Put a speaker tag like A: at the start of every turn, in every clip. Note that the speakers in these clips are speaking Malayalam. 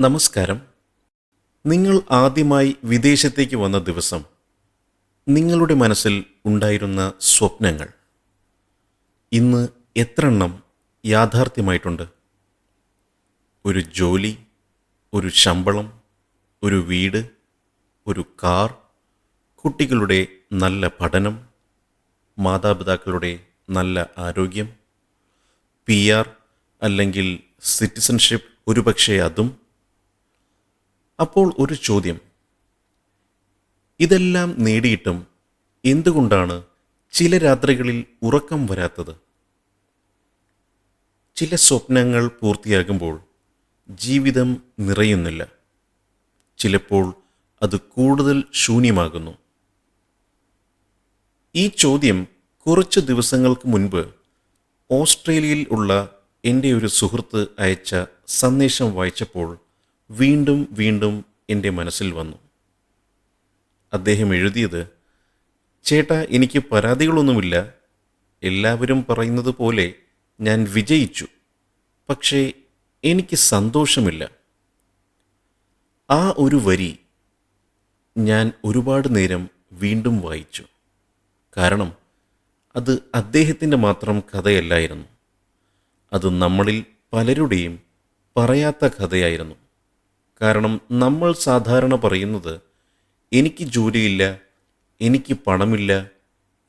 A: നമസ്കാരം. നിങ്ങൾ ആദ്യമായി വിദേശത്തേക്ക് വന്ന ദിവസം നിങ്ങളുടെ മനസ്സിൽ ഉണ്ടായിരുന്ന സ്വപ്നങ്ങൾ ഇന്ന് എത്രണ്ണം യാഥാർത്ഥ്യമായിട്ടുണ്ട്? ഒരു ജോലി, ഒരു ശമ്പളം, ഒരു വീട്, ഒരു കാർ, കുട്ടികളുടെ നല്ല പഠനം, മാതാപിതാക്കളുടെ നല്ല ആരോഗ്യം, PR അല്ലെങ്കിൽ സിറ്റിസൺഷിപ്പ്, ഒരുപക്ഷെ അതും. അപ്പോൾ ഒരു ചോദ്യം: ഇതെല്ലാം നേടിയിട്ടും എന്തുകൊണ്ടാണ് ചില രാത്രികളിൽ ഉറക്കം വരാത്തത്? ചില സ്വപ്നങ്ങൾ പൂർത്തിയാകുമ്പോൾ ജീവിതം നിറയുന്നില്ല. ചിലപ്പോൾ അത് കൂടുതൽ ശൂന്യമാകുന്നു. ഈ ചോദ്യം കുറച്ച് ദിവസങ്ങൾക്ക് മുൻപ് ഓസ്ട്രേലിയയിൽ ഉള്ള എൻ്റെ ഒരു സുഹൃത്ത് അയച്ച സന്ദേശം വായിച്ചപ്പോൾ വീണ്ടും വീണ്ടും എൻ്റെ മനസ്സിൽ വന്നു. അദ്ദേഹം എഴുതിയത്: ചേട്ടാ, എനിക്ക് പരാതികളൊന്നുമില്ല. എല്ലാവരും പറയുന്നത് പോലെ ഞാൻ വിജയിച്ചു. പക്ഷേ എനിക്ക് സന്തോഷമില്ല. ആ ഒരു വരി ഞാൻ ഒരുപാട് നേരം വീണ്ടും വായിച്ചു. കാരണം അത് അദ്ദേഹത്തിൻ്റെ മാത്രം കഥയല്ലായിരുന്നു. അത് നമ്മളിൽ പലരുടെയും പറയാത്ത കഥയായിരുന്നു. കാരണം നമ്മൾ സാധാരണ പറയുന്നത്: എനിക്ക് ജോലിയില്ല, എനിക്ക് പണമില്ല,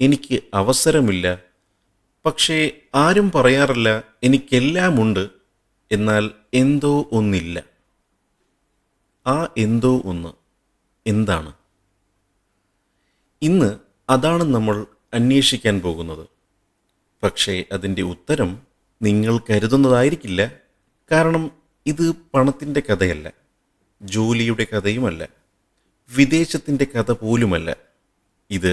A: എനിക്ക് അവസരമില്ല. പക്ഷേ ആരും പറയാറില്ല എനിക്കെല്ലാമുണ്ട്, എന്നാൽ എന്തോ ഒന്നില്ല. ആ എന്തോ ഒന്ന് എന്താണ്? ഇന്ന് അതാണ് നമ്മൾ അന്വേഷിക്കാൻ പോകുന്നത്. പക്ഷേ അതിൻ്റെ ഉത്തരം നിങ്ങൾ കരുതുന്നതായിരിക്കില്ല. കാരണം ഇത് പണത്തിൻ്റെ കഥയല്ല, ജോലിയുടെ കഥയുമല്ല, വിദേശത്തിൻ്റെ കഥ പോലുമല്ല. ഇത്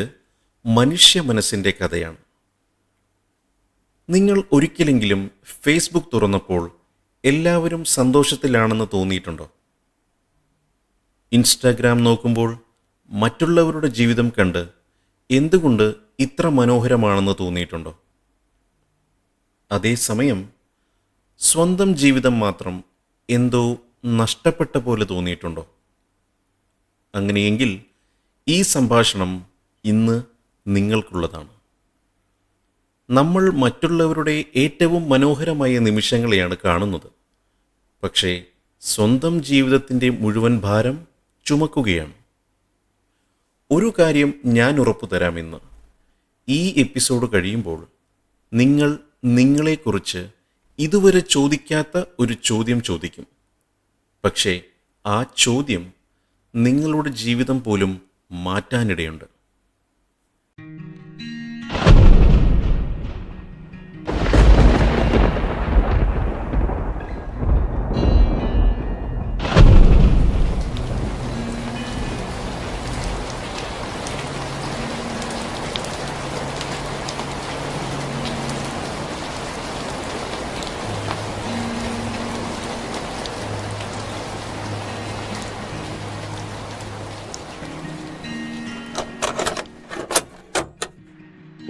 A: മനുഷ്യ മനസ്സിൻ്റെ കഥയാണ്. നിങ്ങൾ ഒരിക്കലെങ്കിലും ഫേസ്ബുക്ക് തുറന്നപ്പോൾ എല്ലാവരും സന്തോഷത്തിലാണെന്ന് തോന്നിയിട്ടുണ്ടോ? ഇൻസ്റ്റാഗ്രാം നോക്കുമ്പോൾ മറ്റുള്ളവരുടെ ജീവിതം കണ്ട് എന്തുകൊണ്ട് ഇത്ര മനോഹരമാണെന്ന് തോന്നിയിട്ടുണ്ടോ? അതേസമയം സ്വന്തം ജീവിതം മാത്രം എന്തോ നഷ്ടപ്പെട്ട പോലെ തോന്നിയിട്ടുണ്ടോ? അങ്ങനെയെങ്കിൽ ഈ സംഭാഷണം ഇന്ന് നിങ്ങൾക്കുള്ളതാണ്. നമ്മൾ മറ്റുള്ളവരുടെ ഏറ്റവും മനോഹരമായ നിമിഷങ്ങളെയാണ് കാണുന്നത്. പക്ഷേ സ്വന്തം ജീവിതത്തിൻ്റെ മുഴുവൻ ഭാരം ചുമക്കുകയാണ്. ഒരു കാര്യം ഞാൻ ഉറപ്പു തരാമെന്ന്: ഈ എപ്പിസോഡ് കഴിയുമ്പോൾ നിങ്ങൾ നിങ്ങളെക്കുറിച്ച് ഇതുവരെ ചോദിക്കാത്ത ഒരു ചോദ്യം ചോദിക്കും. പക്ഷേ ആ ചോദ്യം നിങ്ങളുടെ ജീവിതം പോലും മാറ്റാനിടയുണ്ട്.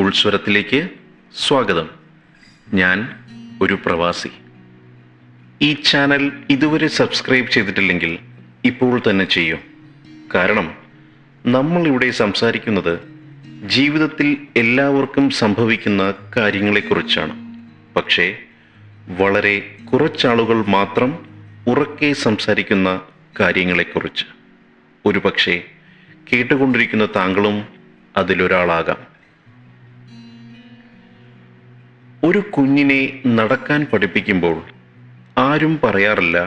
A: ഉൾസ്വരത്തിലേക്ക് സ്വാഗതം. ഞാൻ ഒരു പ്രവാസി. ഈ ചാനൽ ഇതുവരെ സബ്സ്ക്രൈബ് ചെയ്തിട്ടില്ലെങ്കിൽ ഇപ്പോൾ തന്നെ ചെയ്യൂ. കാരണം നമ്മളിവിടെ സംസാരിക്കുന്നത് ജീവിതത്തിൽ എല്ലാവർക്കും സംഭവിക്കുന്ന കാര്യങ്ങളെക്കുറിച്ചാണ്. പക്ഷേ വളരെ കുറച്ചാളുകൾ മാത്രം ഉറക്കെ സംസാരിക്കുന്ന കാര്യങ്ങളെക്കുറിച്ച്. ഒരുപക്ഷെ കേട്ടുകൊണ്ടിരിക്കുന്ന താങ്കളും അതിലൊരാളാകാം. ഒരു കുഞ്ഞിനെ നടക്കാൻ പഠിപ്പിക്കുമ്പോൾ ആരും പറയാറില്ല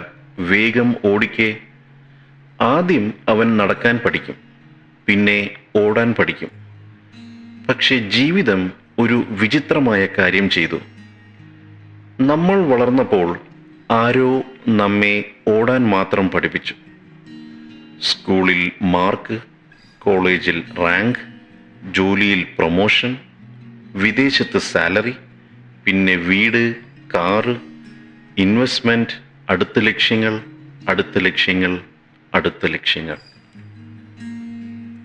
A: വേഗം ഓടിക്കേ. ആദ്യം അവൻ നടക്കാൻ പഠിക്കും, പിന്നെ ഓടാൻ പഠിക്കും. പക്ഷെ ജീവിതം ഒരു വിചിത്രമായ കാര്യം ചെയ്തു. നമ്മൾ വളർന്നപ്പോൾ ആരോ നമ്മെ ഓടാൻ മാത്രം പഠിപ്പിച്ചു. സ്കൂളിൽ മാർക്ക്, കോളേജിൽ റാങ്ക്, ജോലിയിൽ പ്രൊമോഷൻ, വിദേശത്ത് സാലറി, പിന്നെ വീട്, കാറ്, ഇൻവെസ്റ്റ്മെൻറ്റ്, അടുത്ത ലക്ഷ്യങ്ങൾ, അടുത്ത ലക്ഷ്യങ്ങൾ, അടുത്ത ലക്ഷ്യങ്ങൾ.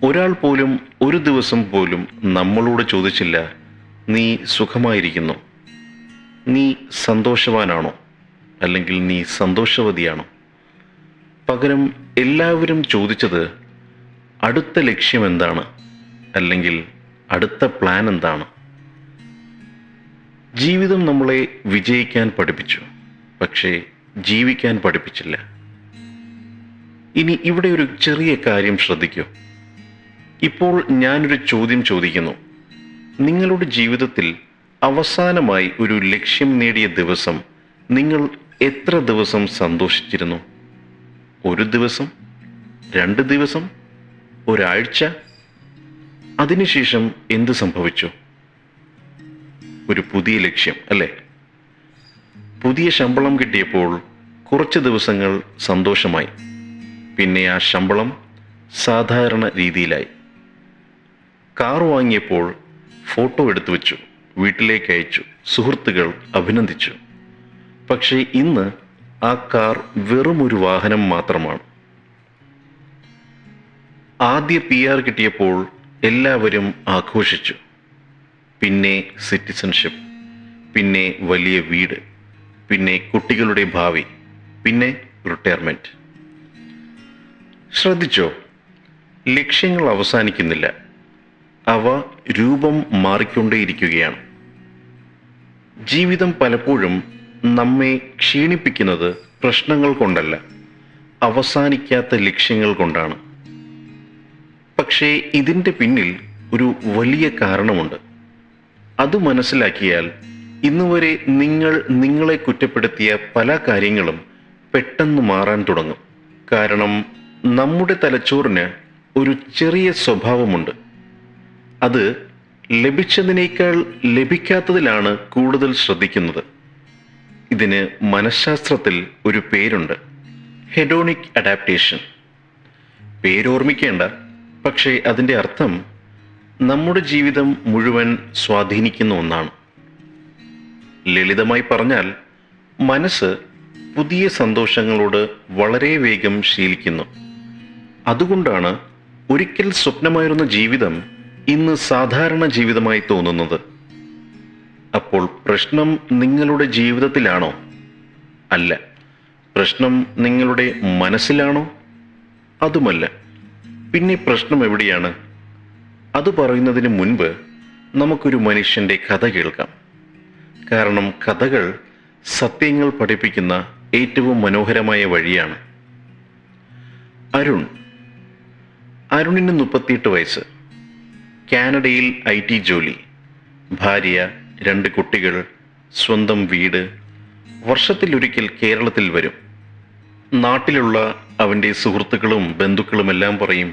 A: ഒരാൾ പോലും ഒരു ദിവസം പോലും നമ്മളോട് ചോദിച്ചില്ല: നീ സുഖമായിരിക്കുന്നു, നീ സന്തോഷവാനാണോ, അല്ലെങ്കിൽ നീ സന്തോഷവതിയാണോ? പകരം എല്ലാവരും ചോദിച്ചത് അടുത്ത ലക്ഷ്യം എന്താണ്, അല്ലെങ്കിൽ അടുത്ത പ്ലാൻ എന്താണ്. ജീവിതം നമ്മളെ വിജയിക്കാൻ പഠിപ്പിച്ചു, പക്ഷേ ജീവിക്കാൻ പഠിപ്പിച്ചില്ല. ഇനി ഇവിടെ ഒരു ചെറിയ കാര്യം ശ്രദ്ധിക്കൂ. ഇപ്പോൾ ഞാനൊരു ചോദ്യം ചോദിക്കുന്നു. നിങ്ങളുടെ ജീവിതത്തിൽ അവസാനമായി ഒരു ലക്ഷ്യം നേടിയ ദിവസം നിങ്ങൾ എത്ര ദിവസം സന്തോഷിച്ചിരുന്നു? ഒരു ദിവസം? 2 ദിവസം? ഒരാഴ്ച? അതിനുശേഷം എന്ത് സംഭവിച്ചു? ഒരു പുതിയ ലക്ഷ്യം, അല്ലേ? പുതിയ ശമ്പളം കിട്ടിയപ്പോൾ കുറച്ച് ദിവസങ്ങൾ സന്തോഷമായി. പിന്നെ ആ ശമ്പളം സാധാരണ രീതിയിലായി. കാർ വാങ്ങിയപ്പോൾ ഫോട്ടോ എടുത്തു വെച്ചു, വീട്ടിലേക്ക് അയച്ചു, സുഹൃത്തുക്കൾ അഭിനന്ദിച്ചു. പക്ഷേ ഇന്ന് ആ കാർ വെറും ഒരു വാഹനം മാത്രമാണ്. ആദ്യ PR കിട്ടിയപ്പോൾ എല്ലാവരും ആഘോഷിച്ചു. പിന്നെ സിറ്റിസൺഷിപ്പ്, പിന്നെ വലിയ വീട്, പിന്നെ കുട്ടികളുടെ ഭാവി, പിന്നെ റിട്ടയർമെന്റ്. ശ്രദ്ധിച്ചോ? ലക്ഷ്യങ്ങൾ അവസാനിക്കുന്നില്ല, അവ രൂപം മാറിക്കൊണ്ടേയിരിക്കുകയാണ്. ജീവിതം പലപ്പോഴും നമ്മെ ക്ഷീണിപ്പിക്കുന്നത് പ്രശ്നങ്ങൾ കൊണ്ടല്ല, അവസാനിക്കാത്ത ലക്ഷ്യങ്ങൾ കൊണ്ടാണ്. പക്ഷേ ഇതിൻ്റെ പിന്നിൽ ഒരു വലിയ കാരണമുണ്ട്. അത് മനസ്സിലാക്കിയാൽ ഇന്നുവരെ നിങ്ങൾ നിങ്ങളെ കുറ്റപ്പെടുത്തിയ പല കാര്യങ്ങളും പെട്ടെന്ന് മാറാൻ തുടങ്ങും. കാരണം നമ്മുടെ തലച്ചോറിന് ഒരു ചെറിയ സ്വഭാവമുണ്ട്. അത് ലഭിച്ചതിനേക്കാൾ ലഭിക്കാത്തതിലാണ് കൂടുതൽ ശ്രദ്ധിക്കുന്നത്. ഇതിന് മനഃശാസ്ത്രത്തിൽ ഒരു പേരുണ്ട്, ഹെഡോണിക് അഡാപ്റ്റേഷൻ. പേരോർമ്മിക്കേണ്ട, പക്ഷേ അതിൻ്റെ അർത്ഥം നമ്മുടെ ജീവിതം മുഴുവൻ സ്വാധീനിക്കുന്ന ഒന്നാണ്. ലളിതമായി പറഞ്ഞാൽ, മനസ്സ് പുതിയ സന്തോഷങ്ങളോട് വളരെ വേഗം ശീലിക്കുന്നു. അതുകൊണ്ടാണ് ഒരിക്കൽ സ്വപ്നമായിരുന്ന ജീവിതം ഇന്ന് സാധാരണ ജീവിതമായി തോന്നുന്നത്. അപ്പോൾ പ്രശ്നം നിങ്ങളുടെ ജീവിതത്തിലാണോ? അല്ല. പ്രശ്നം നിങ്ങളുടെ മനസ്സിലാണോ? അതുമല്ല. പിന്നെ പ്രശ്നം എവിടെയാണ്? അത് പറയുന്നതിന് മുൻപ് നമുക്കൊരു മനുഷ്യൻ്റെ കഥ കേൾക്കാം. കാരണം കഥകൾ സത്യങ്ങൾ പഠിപ്പിക്കുന്ന ഏറ്റവും മനോഹരമായ വഴിയാണ്. അരുണിന് 38 വയസ്സ്. കാനഡയിൽ IT ജോലി, ഭാര്യ, 2 കുട്ടികൾ, സ്വന്തം വീട്. വർഷത്തിലൊരിക്കൽ കേരളത്തിൽ വരും. നാട്ടിലുള്ള അവൻ്റെ സുഹൃത്തുക്കളും ബന്ധുക്കളുമെല്ലാം പറയും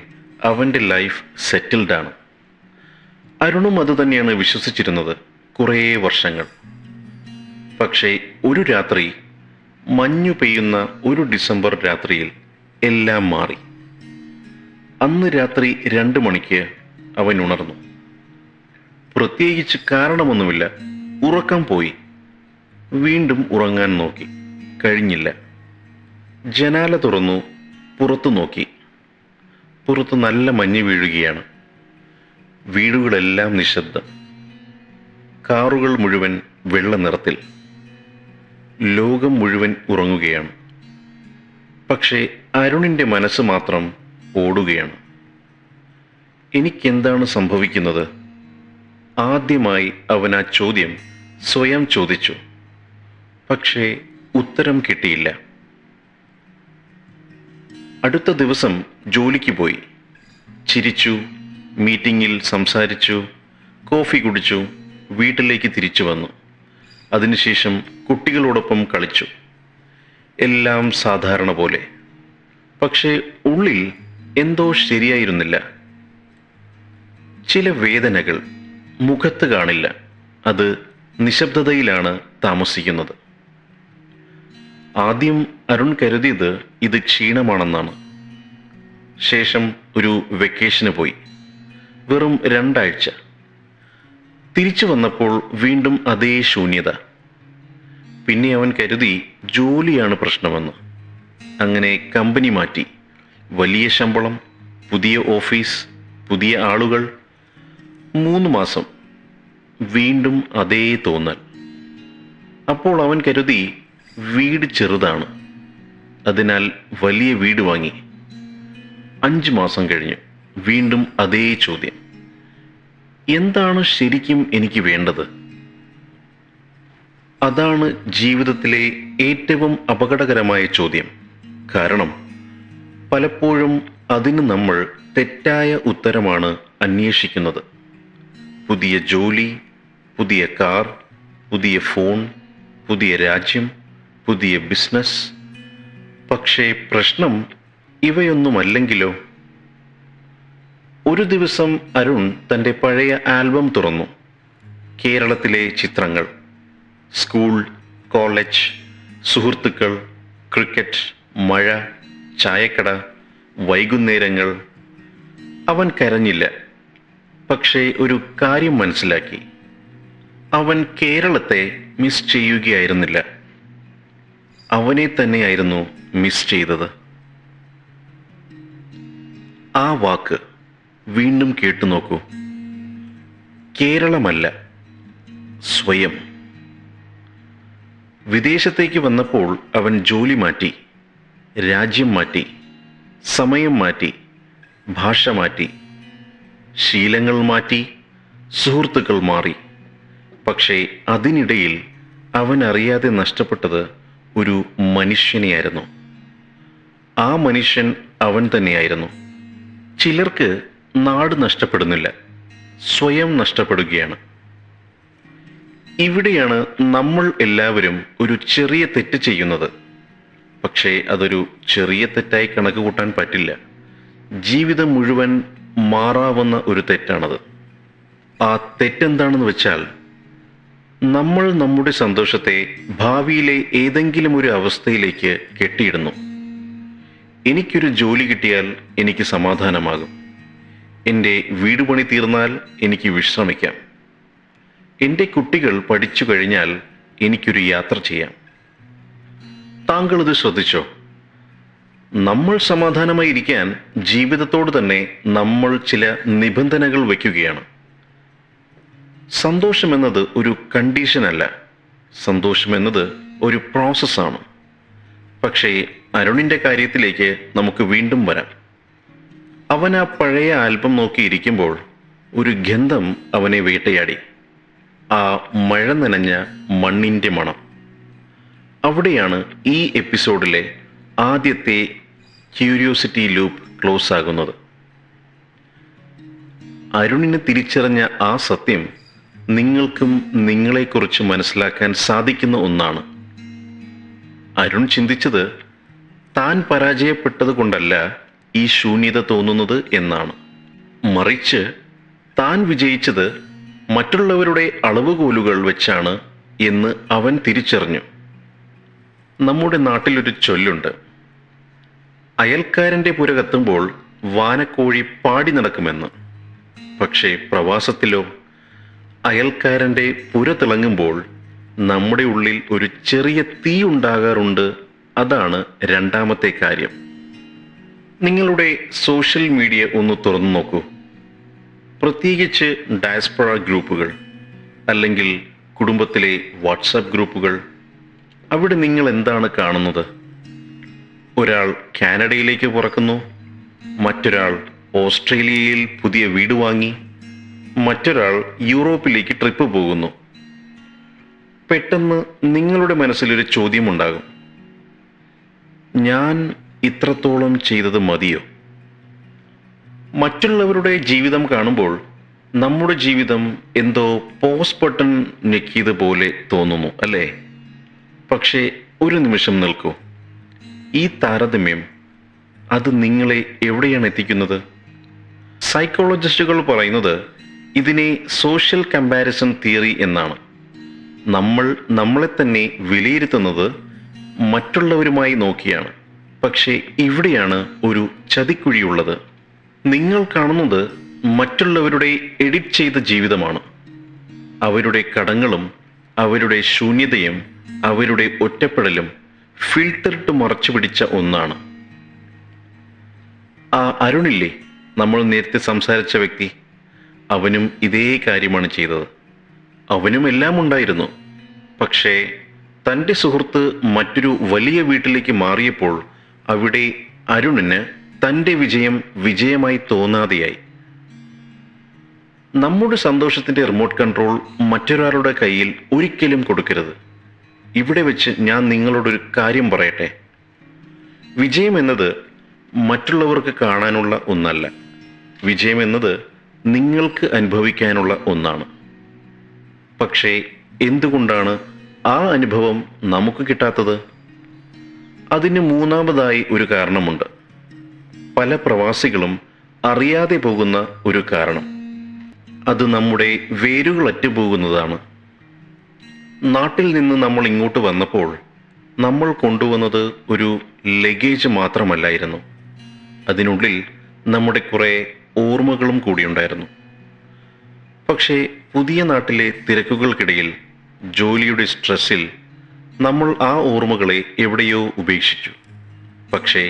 A: അവൻ്റെ ലൈഫ് സെറ്റിൽഡാണ്. അരുണും അത് തന്നെയാണ് വിശ്വസിച്ചിരുന്നത് കുറേ വർഷങ്ങൾ. പക്ഷേ ഒരു രാത്രി, മഞ്ഞു പെയ്യുന്ന ഒരു ഡിസംബർ രാത്രിയിൽ എല്ലാം മാറി. അന്ന് രാത്രി 2 മണിക്ക് അവൻ ഉണർന്നു. പ്രത്യേകിച്ച് കാരണമൊന്നുമില്ല, ഉറക്കം പോയി. വീണ്ടും ഉറങ്ങാൻ നോക്കി, കഴിഞ്ഞില്ല. ജനാല തുറന്നു, പുറത്തു നോക്കി. പുറത്ത് നല്ല മഞ്ഞ് വീഴുകയാണ്. വീടുകളെല്ലാം നിശബ്ദം. കാറുകൾ മുഴുവൻ വെള്ള നിറത്തിൽ. ലോകം മുഴുവൻ ഉറങ്ങുകയാണ്. പക്ഷേ അരുണിൻ്റെ മനസ്സ് മാത്രം ഓടുകയാണ്. എനിക്കെന്താണ് സംഭവിക്കുന്നത്? ആദ്യമായി അവൻ ആ ചോദ്യം സ്വയം ചോദിച്ചു. പക്ഷേ ഉത്തരം കിട്ടിയില്ല. അടുത്ത ദിവസം ജോലിക്ക് പോയി. ചിരിച്ചു, മീറ്റിങ്ങിൽ സംസാരിച്ചു, കോഫി കുടിച്ചു, വീട്ടിലേക്ക് തിരിച്ചു വന്നു. അതിനുശേഷം കുട്ടികളോടൊപ്പം കളിച്ചു. എല്ലാം സാധാരണ പോലെ. പക്ഷേ ഉള്ളിൽ എന്തോ ശരിയായിരുന്നില്ല. ചില വേദനകൾ മുഖത്ത് കാണില്ല, അത് നിശബ്ദതയിലാണ് താമസിക്കുന്നത്. ആദ്യം അരുൺ കരുതിയത് ഇത് ക്ഷീണമാണെന്നാണ്. ശേഷം ഒരു വെക്കേഷന് പോയി. വെറും 2 ആഴ്ച. തിരിച്ചു വന്നപ്പോൾ വീണ്ടും അതേ ശൂന്യത. പിന്നെ അവൻ കരുതി ജോലിയാണ് പ്രശ്നമെന്ന്. അങ്ങനെ കമ്പനി മാറ്റി. വലിയ ശമ്പളം, പുതിയ ഓഫീസ്, പുതിയ ആളുകൾ. 3 മാസം വീണ്ടും അതേ തോന്നൽ. അപ്പോൾ അവൻ കരുതി വീട് ചെറുതാണ്, അതിനാൽ വലിയ വീട് വാങ്ങി. 5 മാസം കഴിഞ്ഞു. വീണ്ടും അതേ ചോദ്യം. എന്താണ് ശരിക്കും എനിക്ക് വേണ്ടത്? അതാണ് ജീവിതത്തിലെ ഏറ്റവും അപകടകരമായ ചോദ്യം. കാരണം പലപ്പോഴും അതിന് നമ്മൾ തെറ്റായ ഉത്തരമാണ് അന്വേഷിക്കുന്നത്. പുതിയ ജോലി, പുതിയ കാർ, പുതിയ ഫോൺ, പുതിയ രാജ്യം, പുതിയ ബിസിനസ്. പക്ഷേ പ്രശ്നം ഇവയൊന്നുമല്ലെങ്കിലോ? ഒരു ദിവസം അരുൺ തൻ്റെ പഴയ ആൽബം തുറന്നു. കേരളത്തിലെ ചിത്രങ്ങൾ, സ്കൂൾ, കോളേജ്, സുഹൃത്തുക്കൾ, ക്രിക്കറ്റ്, മഴ, ചായക്കട, വൈകുന്നേരങ്ങൾ. അവൻ കരഞ്ഞില്ല. പക്ഷേ ഒരു കാര്യം മനസ്സിലാക്കി. അവൻ കേരളത്തെ മിസ് ചെയ്യുകയായിരുന്നില്ല, അവനെ തന്നെയായിരുന്നു മിസ് ചെയ്തത്. ആ വാക്ക് വീണ്ടും കേട്ടു നോക്കൂ. കേരളമല്ല, സ്വയം. വിദേശത്തേക്ക് വന്നപ്പോൾ അവൻ ജോലി മാറ്റി, രാജ്യം മാറ്റി, സമയം മാറ്റി, ഭാഷ മാറ്റി, ശീലങ്ങൾ മാറ്റി, സുഹൃത്തുക്കൾ മാറി. പക്ഷേ അതിനിടയിൽ അവൻ അറിയാതെ നഷ്ടപ്പെട്ടത് ഒരു മനുഷ്യനെയായിരുന്നു. ആ മനുഷ്യൻ അവൻ തന്നെയായിരുന്നു. ചിലർക്ക് നാട് നഷ്ടപ്പെടുന്നില്ല, സ്വയം നഷ്ടപ്പെടുകയാണ്. ഇവിടെയാണ് നമ്മൾ എല്ലാവരും ഒരു ചെറിയ തെറ്റ് ചെയ്യുന്നത്. പക്ഷേ അതൊരു ചെറിയ തെറ്റായി കണക്ക് കൂട്ടാൻ പറ്റില്ല. ജീവിതം മുഴുവൻ മാറാവുന്ന ഒരു തെറ്റാണത്. ആ തെറ്റെന്താണെന്ന് വെച്ചാൽ, നമ്മൾ നമ്മുടെ സന്തോഷത്തെ ഭാവിയിലെ ഏതെങ്കിലും ഒരു അവസ്ഥയിലേക്ക് കെട്ടിയിടുന്നു. എനിക്കൊരു ജോലി കിട്ടിയാൽ എനിക്ക് സമാധാനമാകും. എൻ്റെ വീട് പണി തീർന്നാൽ എനിക്ക് വിശ്രമിക്കാം. എൻ്റെ കുട്ടികൾ പഠിച്ചു കഴിഞ്ഞാൽ എനിക്കൊരു യാത്ര ചെയ്യാം. താങ്കളിത് ശ്രദ്ധിച്ചോ? നമ്മൾ സമാധാനമായി ഇരിക്കാൻ ജീവിതത്തോട് തന്നെ നമ്മൾ ചില നിബന്ധനകൾ വയ്ക്കുകയാണ്. സന്തോഷമെന്നത് ഒരു കണ്ടീഷനല്ല, സന്തോഷമെന്നത് ഒരു പ്രോസസ്സാണ്. പക്ഷേ അരുണിൻ്റെ കാര്യത്തിലേക്ക് നമുക്ക് വീണ്ടും വരാം. അവൻ ആ പഴയ ആൽബം നോക്കിയിരിക്കുമ്പോൾ ഒരു ഗന്ധം അവനെ വേട്ടയാടി. ആ മഴ നനഞ്ഞ മണ്ണിൻ്റെ മണം. അവിടെയാണ് ഈ എപ്പിസോഡിലെ ആദ്യത്തെ ക്യൂരിയോസിറ്റി ലൂപ്പ് ക്ലോസ് ആകുന്നത്. അരുണിന് തിരിച്ചറിഞ്ഞ ആ സത്യം നിങ്ങൾക്കും നിങ്ങളെക്കുറിച്ച് മനസ്സിലാക്കാൻ സാധിക്കുന്ന ഒന്നാണ്. അരുൺ ചിന്തിച്ചത് താൻ പരാജയപ്പെട്ടത് കൊണ്ടല്ല ഈ ശൂന്യത തോന്നുന്നത് എന്നാണ്. മറിച്ച് താൻ വിജയിച്ചത് മറ്റുള്ളവരുടെ അളവുകോലുകൾ വെച്ചാണ് എന്ന് അവൻ തിരിച്ചറിഞ്ഞു. നമ്മുടെ നാട്ടിലൊരു ചൊല്ലുണ്ട്, അയൽക്കാരൻ്റെ പുര കത്തുമ്പോൾ വാനക്കോഴി പാടി നടക്കുമെന്ന്. പക്ഷേ പ്രവാസത്തിലോ, അയൽക്കാരൻ്റെ പുര തിളങ്ങുമ്പോൾ നമ്മുടെ ഉള്ളിൽ ഒരു ചെറിയ തീ ഉണ്ടാകാറുണ്ട്. അതാണ് രണ്ടാമത്തെ കാര്യം. നിങ്ങളുടെ സോഷ്യൽ മീഡിയ ഒന്ന് തുറന്നു നോക്കൂ. പ്രത്യേകിച്ച് ഡയസ്പൊറ ഗ്രൂപ്പുകൾ അല്ലെങ്കിൽ കുടുംബത്തിലെ വാട്സാപ്പ് ഗ്രൂപ്പുകൾ. അവിടെ നിങ്ങൾ എന്താണ് കാണുന്നത്? ഒരാൾ കാനഡയിലേക്ക് പറക്കുന്നു, മറ്റൊരാൾ ഓസ്ട്രേലിയയിൽ പുതിയ വീട് വാങ്ങി, മറ്റൊരാൾ യൂറോപ്പിലേക്ക് ട്രിപ്പ് പോകുന്നു. പെട്ടെന്ന് നിങ്ങളുടെ മനസ്സിലൊരു ചോദ്യമുണ്ടാകും, ഞാൻ ഇത്രത്തോളം ചെയ്തത് മതിയോ? മറ്റുള്ളവരുടെ ജീവിതം കാണുമ്പോൾ നമ്മുടെ ജീവിതം എന്തോ പോസ് ബട്ടൺ ഞെക്കിയതുപോലെ തോന്നുന്നു, അല്ലേ? പക്ഷേ ഒരു നിമിഷം നിൽക്കൂ. ഈ താരതമ്യം അത് നിങ്ങളെ എവിടെയാണ് എത്തിക്കുന്നത്? സൈക്കോളജിസ്റ്റുകൾ പറയുന്നത് ഇതിനെ സോഷ്യൽ കമ്പാരിസൺ തിയറി എന്നാണ്. നമ്മൾ നമ്മളെ തന്നെ വിലയിരുത്തുന്നത് മറ്റുള്ളവരുമായി നോക്കിയാണ്. പക്ഷേ ഇവിടെയാണ് ഒരു ചതിക്കുഴിയുള്ളത്. നിങ്ങൾ കാണുന്നത് മറ്റുള്ളവരുടെ എഡിറ്റ് ചെയ്ത ജീവിതമാണ്. അവരുടെ കടങ്ങളും അവരുടെ ശൂന്യതയും അവരുടെ ഒറ്റപ്പെടലും ഫിൽറ്ററിട്ട് മറച്ചു പിടിച്ച ഒന്നാണ്. ആ അരുണില്ലേ, നമ്മൾ നേരത്തെ സംസാരിച്ച വ്യക്തി, അവനും ഇതേ കാര്യമാണ് ചെയ്തത്. അവനും എല്ലാം ഉണ്ടായിരുന്നു. പക്ഷേ തൻ്റെ സുഹൃത്ത് മറ്റൊരു വലിയ വീട്ടിലേക്ക് മാറിയപ്പോൾ അവിടെ അരുണിന് തൻ്റെ വിജയം വിജയമായി തോന്നാതെയായി. നമ്മുടെ സന്തോഷത്തിൻ്റെ റിമോട്ട് കൺട്രോൾ മറ്റൊരാളുടെ കയ്യിൽ ഒരിക്കലും കൊടുക്കരുത്. ഇവിടെ വെച്ച് ഞാൻ നിങ്ങളോടൊരു കാര്യം പറയട്ടെ. വിജയം എന്നത് മറ്റുള്ളവർക്ക് കാണാനുള്ള ഒന്നല്ല. വിജയം എന്നത് നിങ്ങൾക്ക് അനുഭവിക്കാനുള്ള ഒന്നാണ്. പക്ഷേ എന്തുകൊണ്ടാണ് ആ അനുഭവം നമുക്ക് കിട്ടാത്തത്? അതിന് മൂന്നാമതായി ഒരു കാരണമുണ്ട്. പല പ്രവാസികളും അറിയാതെ പോകുന്ന ഒരു കാരണം. അത് നമ്മുടെ വേരുകൾ അറ്റുപോകുന്നതാണ്. നാട്ടിൽ നിന്ന് നമ്മൾ ഇങ്ങോട്ട് വന്നപ്പോൾ നമ്മൾ കൊണ്ടുവന്നത് ഒരു ലഗേജ് മാത്രമല്ലായിരുന്നു. അതിനുള്ളിൽ നമ്മുടെ കുറേ ഓർമ്മകളും കൂടിയുണ്ടായിരുന്നു. പക്ഷേ പുതിയ നാട്ടിലെ തിരക്കുകൾക്കിടയിൽ, ജോലിയുടെ സ്ട്രെസ്സിൽ നമ്മൾ ആ ഓർമ്മകളെ എവിടെയോ ഉപേക്ഷിച്ചു. പക്ഷേ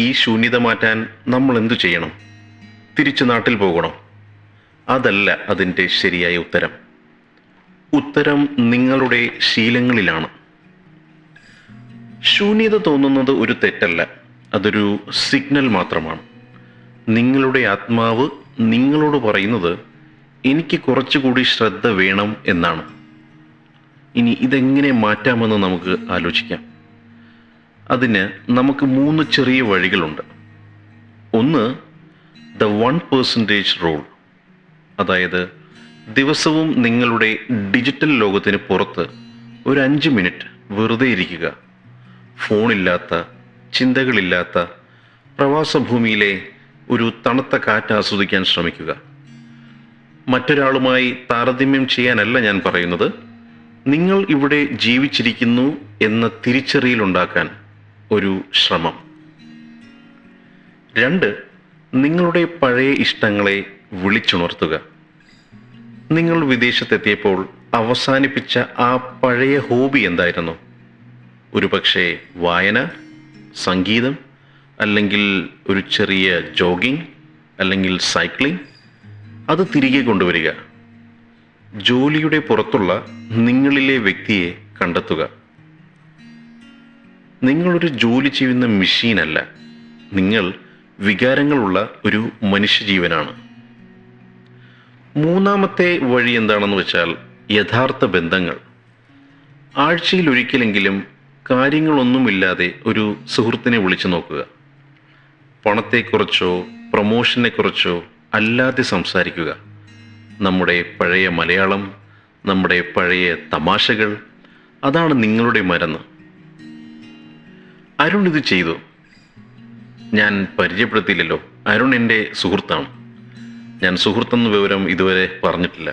A: ഈ ശൂന്യത മാറ്റാൻ നമ്മൾ എന്തു ചെയ്യണം? തിരിച്ചു നാട്ടിൽ പോകണം? അതല്ല അതിൻ്റെ ശരിയായ ഉത്തരം. ഉത്തരം നിങ്ങളുടെ ശീലങ്ങളിലാണ്. ശൂന്യത തോന്നുന്നത് ഒരു തെറ്റല്ല, അതൊരു സിഗ്നൽ മാത്രമാണ്. നിങ്ങളുടെ ആത്മാവ് നിങ്ങളോട് പറയുന്നത് എനിക്ക് കുറച്ചുകൂടി ശ്രദ്ധ വേണം എന്നാണ്. ഇനി ഇതെങ്ങനെ മാറ്റാമെന്ന് നമുക്ക് ആലോചിക്കാം. അതിന് നമുക്ക് 3 ചെറിയ വഴികളുണ്ട്. ഒന്ന്, ദ 1% റൂൾ. അതായത് ദിവസവും നിങ്ങളുടെ ഡിജിറ്റൽ ലോകത്തിന് പുറത്ത് ഒരു 5 മിനിറ്റ് വെറുതെ ഇരിക്കുക. ഫോണില്ലാത്ത, ചിന്തകളില്ലാത്ത പ്രവാസഭൂമിയിലെ ഒരു തണുത്ത കാറ്റ് ആസ്വദിക്കാൻ ശ്രമിക്കുക. മറ്റൊരാളുമായി താരതമ്യം ചെയ്യാനല്ല ഞാൻ പറയുന്നത്. നിങ്ങൾ ഇവിടെ ജീവിച്ചിരിക്കുന്നു എന്ന തിരിച്ചറിയലുണ്ടാക്കാൻ ഒരു ശ്രമം. 2, നിങ്ങളുടെ പഴയ ഇഷ്ടങ്ങളെ വിളിച്ചുണർത്തുക. നിങ്ങൾ വിദേശത്തെത്തിയപ്പോൾ അവസാനിപ്പിച്ച ആ പഴയ ഹോബി എന്തായിരുന്നു? ഒരുപക്ഷെ വായന, സംഗീതം, അല്ലെങ്കിൽ ഒരു ചെറിയ ജോഗിങ്, അല്ലെങ്കിൽ സൈക്ലിംഗ്. അത് തിരികെ കൊണ്ടുവരിക. ജോലിയുടെ പുറത്തുള്ള നിങ്ങളിലെ വ്യക്തിയെ കണ്ടെത്തുക. നിങ്ങളൊരു ജോലി ചെയ്യുന്ന മെഷീനല്ല. നിങ്ങൾ വികാരങ്ങളുള്ള ഒരു മനുഷ്യജീവനാണ്. മൂന്നാമത്തെ വഴി എന്താണെന്ന് വെച്ചാൽ യഥാർത്ഥ ബന്ധങ്ങൾ. ആഴ്ചയിൽ ഒരിക്കലെങ്കിലും കാര്യങ്ങളൊന്നുമില്ലാതെ ഒരു സുഹൃത്തിനെ വിളിച്ചു നോക്കുക. പണത്തെക്കുറിച്ചോ പ്രൊമോഷനെക്കുറിച്ചോ അല്ലാതെ സംസാരിക്കുക. നമ്മുടെ പഴയ മലയാളം, നമ്മുടെ പഴയ തമാശകൾ, അതാണ് നിങ്ങളുടെ മരുന്ന്. അരുൺ ഇത് ചെയ്തു. ഞാൻ പരിചയപ്പെടുത്തിയില്ലല്ലോ. അരുൺ എൻ്റെ സുഹൃത്താണ്. ഞാൻ സുഹൃത്തെന്ന വിവരം ഇതുവരെ പറഞ്ഞിട്ടില്ല.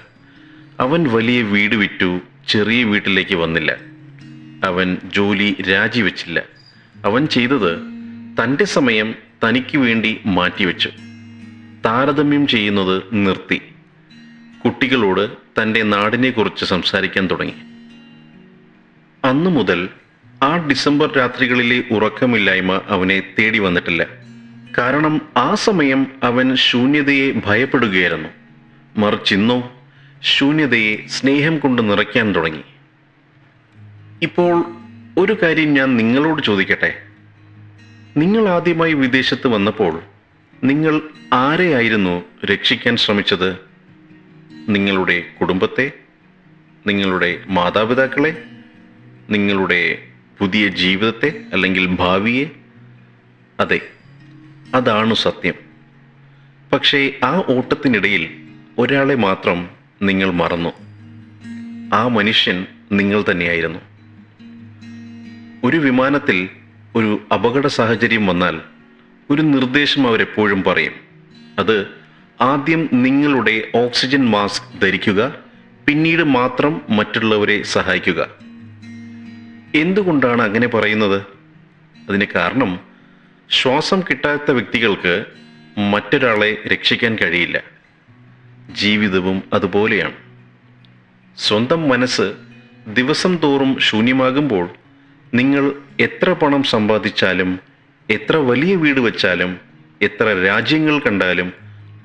A: അവൻ വലിയ വീട് വിറ്റു ചെറിയ വീട്ടിലേക്ക് വന്നില്ല. അവൻ ജോലി രാജിവെച്ചില്ല. അവൻ ചെയ്തത് തൻ്റെ സമയം തനിക്ക് വേണ്ടി മാറ്റിവെച്ചു. താരതമ്യം ചെയ്യുന്നത് നിർത്തി. കുട്ടികളോട് തൻ്റെ നാടിനെക്കുറിച്ച് സംസാരിക്കാൻ തുടങ്ങി. അന്നു മുതൽ ആ ഡിസംബർ രാത്രികളിലെ ഉറക്കമില്ലായ്മ അവനെ തേടി വന്നിട്ടില്ല. കാരണം ആ സമയം അവൻ ശൂന്യതയെ ഭയപ്പെടുകയായിരുന്നു. മറിച്ചിന്നോ ശൂന്യതയെ സ്നേഹം കൊണ്ട് നിറയ്ക്കാൻ തുടങ്ങി. ഇപ്പോൾ ഒരു കാര്യം ഞാൻ നിങ്ങളോട് ചോദിക്കട്ടെ. നിങ്ങൾ ആദ്യമായി വിദേശത്ത് വന്നപ്പോൾ നിങ്ങൾ ആരെയായിരുന്നു രക്ഷിക്കാൻ ശ്രമിച്ചത്? നിങ്ങളുടെ കുടുംബത്തെ? നിങ്ങളുടെ മാതാപിതാക്കളെ? നിങ്ങളുടെ പുതിയ ജീവിതത്തെ, അല്ലെങ്കിൽ ഭാവിയെ? അതെ, അതാണ് സത്യം. പക്ഷേ ആ ഓട്ടത്തിനിടയിൽ ഒരാളെ മാത്രം നിങ്ങൾ മറന്നു. ആ മനുഷ്യൻ നിങ്ങൾ തന്നെയായിരുന്നു. ഒരു വിമാനത്തിൽ ഒരു അപകട സാഹചര്യം വന്നാൽ ഒരു നിർദ്ദേശം അവരെപ്പോഴും പറയും. അത് ആദ്യം നിങ്ങളുടെ ഓക്സിജൻ മാസ്ക് ധരിക്കുക, പിന്നീട് മാത്രം മറ്റുള്ളവരെ സഹായിക്കുക. എന്തുകൊണ്ടാണ് അങ്ങനെ പറയുന്നത്? അതിന് കാരണം ശ്വാസം കിട്ടാത്ത വ്യക്തികൾക്ക് മറ്റൊരാളെ രക്ഷിക്കാൻ കഴിയില്ല. ജീവിതവും അതുപോലെയാണ്. സ്വന്തം മനസ്സ് ദിവസം തോറും ശൂന്യമാകുമ്പോൾ നിങ്ങൾ എത്ര പണം സമ്പാദിച്ചാലും, എത്ര വലിയ വീട് വച്ചാലും, എത്ര രാജ്യങ്ങൾ കണ്ടാലും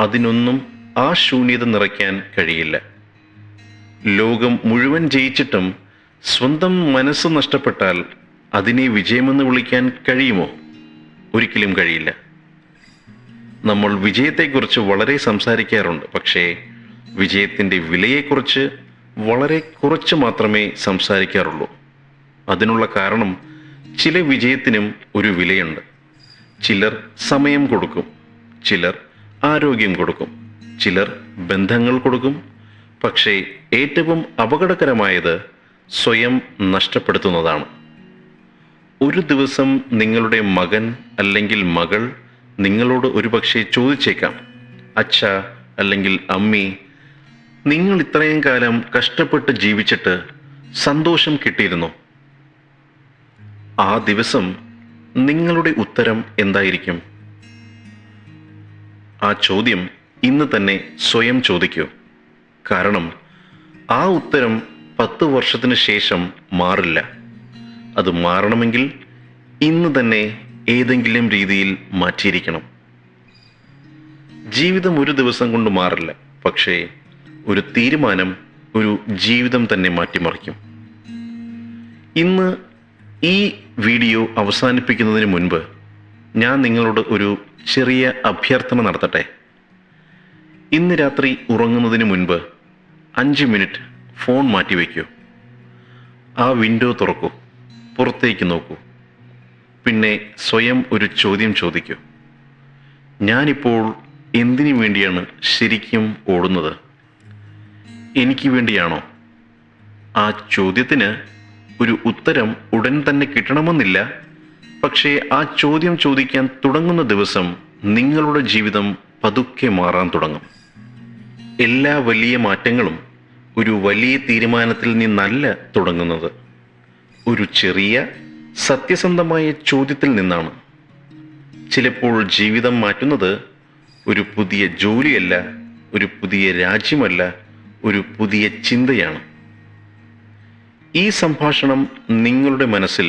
A: അതിനൊന്നും ആ ശൂന്യത നിറയ്ക്കാൻ കഴിയില്ല. ലോകം മുഴുവൻ ജയിച്ചിട്ടും സ്വന്തം മനസ്സ് നഷ്ടപ്പെട്ടാൽ അതിനെ വിജയമെന്ന് വിളിക്കാൻ കഴിയുമോ? ഒരിക്കലും കഴിയില്ല. നമ്മൾ വിജയത്തെക്കുറിച്ച് വളരെ സംസാരിക്കാറുണ്ട്, പക്ഷേ വിജയത്തിൻ്റെ വിലയെക്കുറിച്ച് വളരെ കുറച്ച് മാത്രമേ സംസാരിക്കാറുള്ളൂ. അതിനുള്ള കാരണം, ചില വിജയത്തിനും ഒരു വിലയുണ്ട്. ചിലർ സമയം കൊടുക്കും, ചിലർ ആരോഗ്യം കൊടുക്കും, ചിലർ ബന്ധങ്ങൾ കൊടുക്കും. പക്ഷേ ഏറ്റവും അപകടകരമായത് സ്വയം നഷ്ടപ്പെടുത്തുന്നതാണ്. ഒരു ദിവസം നിങ്ങളുടെ മകൻ അല്ലെങ്കിൽ മകൾ നിങ്ങളോട് ഒരുപക്ഷെ ചോദിച്ചേക്കാം, അച്ഛാ അല്ലെങ്കിൽ അമ്മി, നിങ്ങൾ ഇത്രയും കാലം കഷ്ടപ്പെട്ട് ജീവിച്ചിട്ട് സന്തോഷം കിട്ടിയിരുന്നോ? ആ ദിവസം നിങ്ങളുടെ ഉത്തരം എന്തായിരിക്കും? ആ ചോദ്യം ഇന്ന് തന്നെ സ്വയം ചോദിക്കൂ. കാരണം ആ ഉത്തരം 10 വർഷത്തിന് ശേഷം മാറില്ല. അത് മാറണമെങ്കിൽ ഇന്ന് തന്നെ ഏതെങ്കിലും രീതിയിൽ മാറ്റിയിരിക്കണം. ജീവിതം ഒരു ദിവസം കൊണ്ട് മാറില്ല, പക്ഷേ ഒരു തീരുമാനം ഒരു ജീവിതം തന്നെ മാറ്റിമറിക്കും. ഇന്ന് ഈ വീഡിയോ അവസാനിപ്പിക്കുന്നതിന് മുൻപ് ഞാൻ നിങ്ങളോട് ഒരു ചെറിയ അഭ്യർത്ഥന നടത്തട്ടെ. ഇന്ന് രാത്രി ഉറങ്ങുന്നതിന് മുൻപ് 5 മിനിറ്റ് ഫോൺ മാറ്റിവെക്കൂ. ആ വിൻഡോ തുറക്കൂ, പുറത്തേക്ക് നോക്കൂ. പിന്നെ സ്വയം ഒരു ചോദ്യം ചോദിക്കൂ. ഞാനിപ്പോൾ എന്തിനു വേണ്ടിയാണ് ശരിക്കും ഓടുന്നത്? എനിക്ക് വേണ്ടിയാണോ? ആ ചോദ്യത്തിന് ഒരു ഉത്തരം ഉടൻ തന്നെ കിട്ടണമെന്നില്ല, പക്ഷേ ആ ചോദ്യം ചോദിക്കാൻ തുടങ്ങുന്ന ദിവസം നിങ്ങളുടെ ജീവിതം പതുക്കെ മാറാൻ തുടങ്ങും. എല്ലാ വലിയ മാറ്റങ്ങളും ഒരു വലിയ തീരുമാനത്തിൽ നിന്നല്ല തുടങ്ങുന്നത്, ഒരു ചെറിയ സത്യസന്ധമായ ചോദ്യത്തിൽ നിന്നാണ്. ചിലപ്പോൾ ജീവിതം മാറ്റുന്നത് ഒരു പുതിയ ജോലിയല്ല, ഒരു പുതിയ രാജ്യമല്ല, ഒരു പുതിയ ചിന്തയാണ്. ഈ സംഭാഷണം നിങ്ങളുടെ മനസ്സിൽ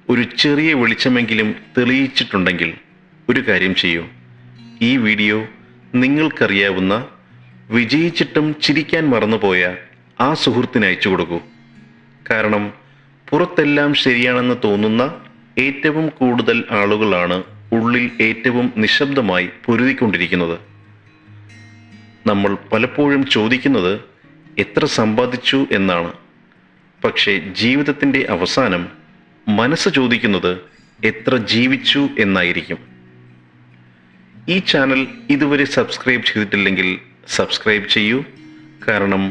A: ഒരു ചെറിയ വെളിച്ചമെങ്കിലും തെളിയിച്ചിട്ടുണ്ടെങ്കിൽ ഒരു കാര്യം ചെയ്യൂ. ഈ വീഡിയോ നിങ്ങൾക്കറിയാവുന്ന, വിജയിച്ചിട്ടും ചിരിക്കാൻ മറന്നുപോയ ആ സുഹൃത്തിന് അയച്ചു കൊടുക്കൂ. കാരണം പുറത്തെല്ലാം ശരിയാണെന്ന് തോന്നുന്ന ഏറ്റവും കൂടുതൽ ആളുകളാണ് ഉള്ളിൽ ഏറ്റവും നിശബ്ദമായി പൊരുതിക്കൊണ്ടിരിക്കുന്നത്. നമ്മൾ പലപ്പോഴും ചോദിക്കുന്നത് എത്ര സമ്പാദിച്ചു എന്നാണ്. പക്ഷേ ജീവിതത്തിൻ്റെ അവസാനം മനസ്സ് ചോദിക്കുന്നത് എത്ര ജീവിച്ചു എന്നായിരിക്കും. ഈ ചാനൽ ഇതുവരെ സബ്സ്ക്രൈബ് ചെയ്തിട്ടില്ലെങ്കിൽ സബ്സ്ക്രൈബ് ചെയ്യൂ. കാരണം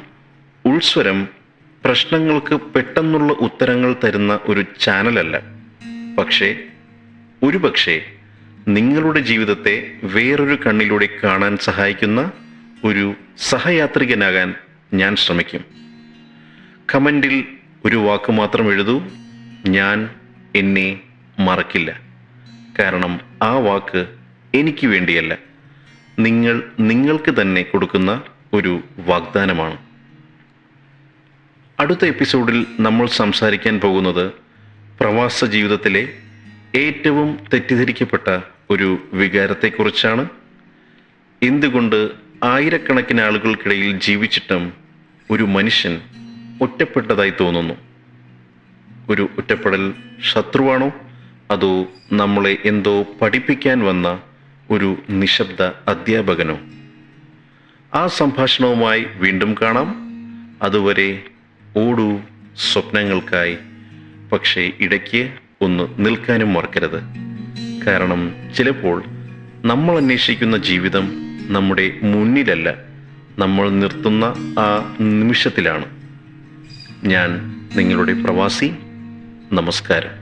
A: ഉൾസ്വരം പ്രശ്നങ്ങൾക്ക് പെട്ടെന്നുള്ള ഉത്തരങ്ങൾ തരുന്ന ഒരു ചാനലല്ല, പക്ഷേ ഒരുപക്ഷേ നിങ്ങളുടെ ജീവിതത്തെ വേറൊരു കണ്ണിലൂടെ കാണാൻ സഹായിക്കുന്ന ഒരു സഹയാത്രികനാകാൻ ഞാൻ ശ്രമിക്കും. കമൻറ്റിൽ ഒരു വാക്ക് മാത്രം എഴുതൂ, ഞാൻ എന്നെ മറക്കില്ല. കാരണം ആ വാക്ക് എനിക്ക് വേണ്ടിയല്ല, നിങ്ങൾക്ക് തന്നെ കൊടുക്കുന്ന ഒരു വാഗ്ദാനമാണ്. അടുത്ത എപ്പിസോഡിൽ നമ്മൾ സംസാരിക്കാൻ പോകുന്നത് പ്രവാസ ജീവിതത്തിലെ ഏറ്റവും തെറ്റിദ്ധരിക്കപ്പെട്ട ഒരു വികാരത്തെക്കുറിച്ചാണ്. എന്തുകൊണ്ട് ആയിരക്കണക്കിന് ആളുകൾക്കിടയിൽ ജീവിച്ചിട്ടും ഒരു മനുഷ്യൻ ഒറ്റപ്പെട്ടതായി തോന്നുന്നു? ഒരു ഒറ്റപ്പെടൽ ശത്രുവാണോ, അതോ നമ്മളെ എന്തോ പഠിപ്പിക്കാൻ വന്ന ഒരു നിശബ്ദ അധ്യാപകനോ? ആ സംഭാഷണവുമായി വീണ്ടും കാണാം. അതുവരെ ഓടൂ സ്വപ്നങ്ങൾക്കായി. പക്ഷേ ഇടയ്ക്ക് ഒന്ന് നിൽക്കാനും മറക്കരുത്. കാരണം ചിലപ്പോൾ നമ്മൾ അന്വേഷിക്കുന്ന ജീവിതം നമ്മുടെ മുന്നിലല്ല, നമ്മൾ നിർത്തുന്ന ആ നിമിഷത്തിലാണ്. ഞാൻ നിങ്ങളുടെ പ്രവാസി. നമസ്കാരം.